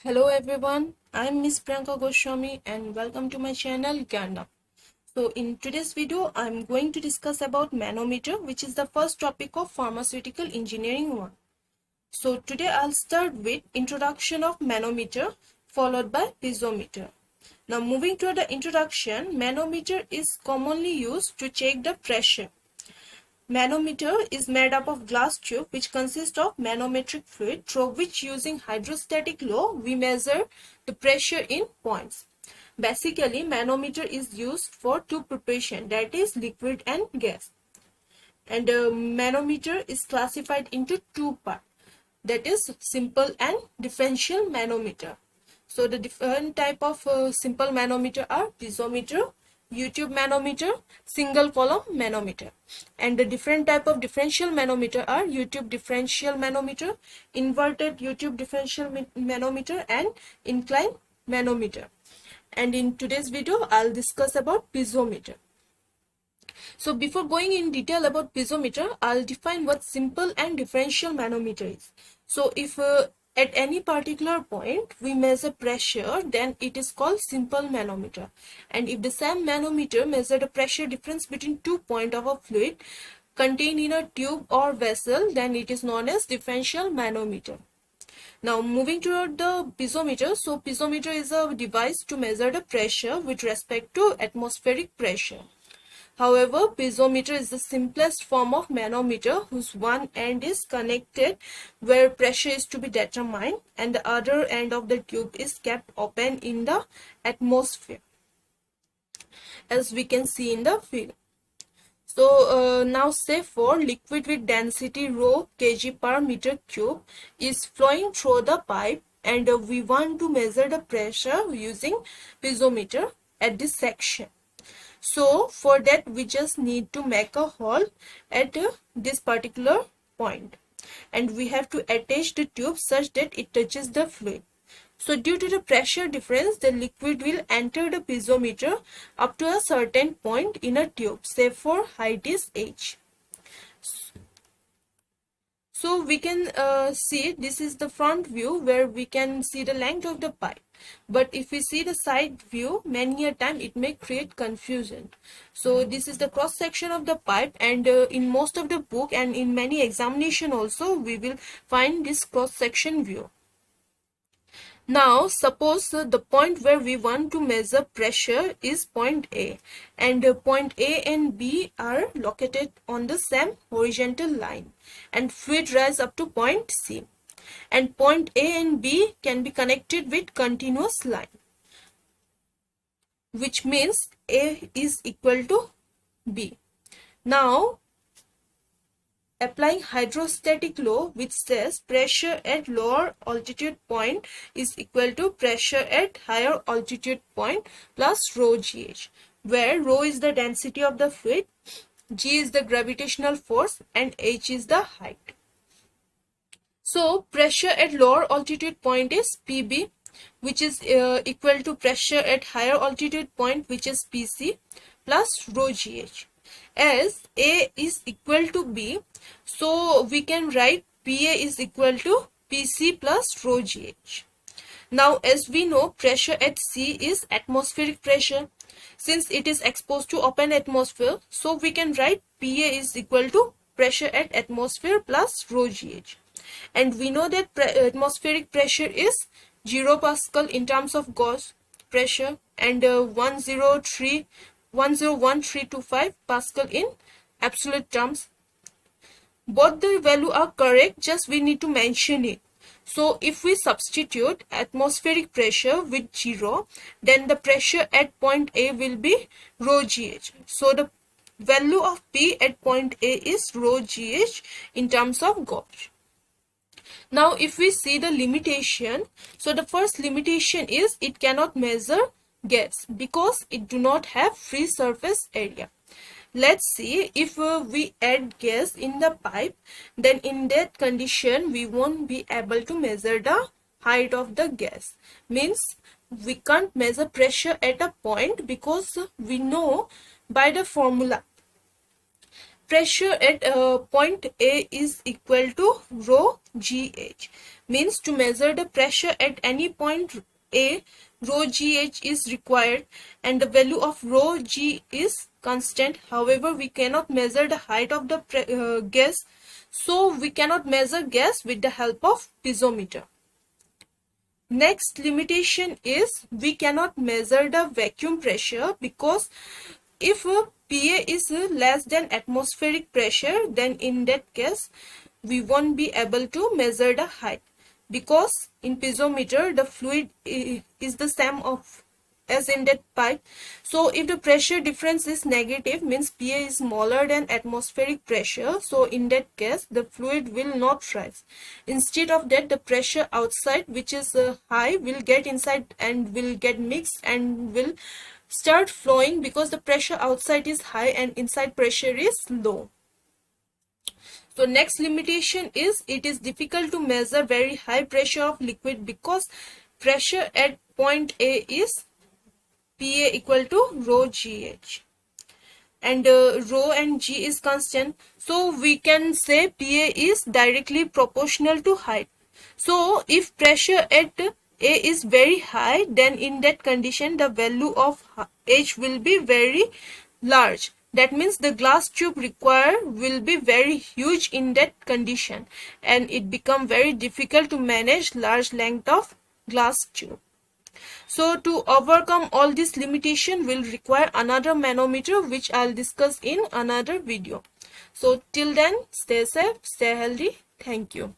Hello everyone, I am Miss Priyanka Goswami and welcome to my channel Gyan. So in today's video, I am going to discuss about manometer, which is the first topic of pharmaceutical engineering 1. So today I'll start with introduction of manometer followed by piezometer. Now moving to the introduction, manometer is commonly used to check the pressure. Manometer is made up of glass tube which consists of manometric fluid through which using hydrostatic law we measure the pressure in points. Basically, manometer is used for two preparation, that is liquid and gas. And manometer is classified into two parts, that is simple and differential manometer. So the different type of simple manometer are piezometer, U-tube manometer, single column manometer. And the different type of differential manometer are U-tube differential manometer, inverted U-tube differential manometer and inclined manometer. And in today's video, I'll discuss about piezometer. So before going in detail about piezometer, I'll define what simple and differential manometer is. So if at any particular point we measure pressure, then it is called simple manometer. And if the same manometer measure the pressure difference between 2 points of a fluid contained in a tube or vessel, then it is known as differential manometer. Now moving toward the piezometer. So piezometer is a device to measure the pressure with respect to atmospheric pressure. However, piezometer is the simplest form of manometer whose one end is connected where pressure is to be determined and the other end of the tube is kept open in the atmosphere, as we can see in the figure. So now say for liquid with density rho kg per meter cube is flowing through the pipe and we want to measure the pressure using piezometer at this section. So for that we just need to make a hole at this particular point and we have to attach the tube such that it touches the fluid. So due to the pressure difference, the liquid will enter the piezometer up to a certain point in a tube, say for height is h. So we can see this is the front view where we can see the length of the pipe. But if we see the side view, many a time it may create confusion. So this is the cross section of the pipe, and in most of the book and in many examination also we will find this cross section view. Now suppose the point where we want to measure pressure is point A, and point A and B are located on the same horizontal line and fluid rise up to point C, and point A and B can be connected with continuous line, which means A is equal to B. Now applying hydrostatic law, which says pressure at lower altitude point is equal to pressure at higher altitude point plus rho gh, where rho is the density of the fluid, g is the gravitational force and h is the height. So pressure at lower altitude point is pb, which is equal to pressure at higher altitude point, which is pc, plus rho gh. As A is equal to B, so we can write PA is equal to PC plus rho GH. Now as we know, pressure at C is atmospheric pressure. Since it is exposed to open atmosphere, so we can write PA is equal to pressure at atmosphere plus rho GH. And we know that atmospheric pressure is 0 Pascal in terms of Gauss pressure and 101325 Pascal in absolute terms. Both the value are correct, just we need to mention it. So if we substitute atmospheric pressure with 0, then the pressure at point A will be rho gh. So the value of P at point A is rho gh in terms of Gauss. Now if we see the limitation, so the first limitation is it cannot measure gas because it do not have free surface area. Let's see, if we add gas in the pipe, then in that condition we won't be able to measure the height of the gas. Means we can't measure pressure at a point because we know by the formula pressure at point A is equal to rho GH. Means to measure the pressure at any point A, rho GH is required and the value of rho G is constant. However, we cannot measure the height of the gas, so we cannot measure gas with the help of piezometer. Next limitation is we cannot measure the vacuum pressure, because if PA is less than atmospheric pressure, then in that case we won't be able to measure the height, because in piezometer the fluid is the same of as in that pipe. So if the pressure difference is negative, means PA is smaller than atmospheric pressure, so in that case the fluid will not rise. Instead of that, the pressure outside, which is high, will get inside and will get mixed and will start flowing, because the pressure outside is high and inside pressure is low. So next limitation is it is difficult to measure very high pressure of liquid, because pressure at point A is PA equal to rho GH and rho and G is constant, so we can say PA is directly proportional to height. So if pressure at A is very high, then in that condition the value of H will be very large. That means the glass tube required will be very huge in that condition, and it become very difficult to manage large length of glass tube. So to overcome all this limitation will require another manometer, which I'll discuss in another video. So till then, stay safe, stay healthy. Thank you.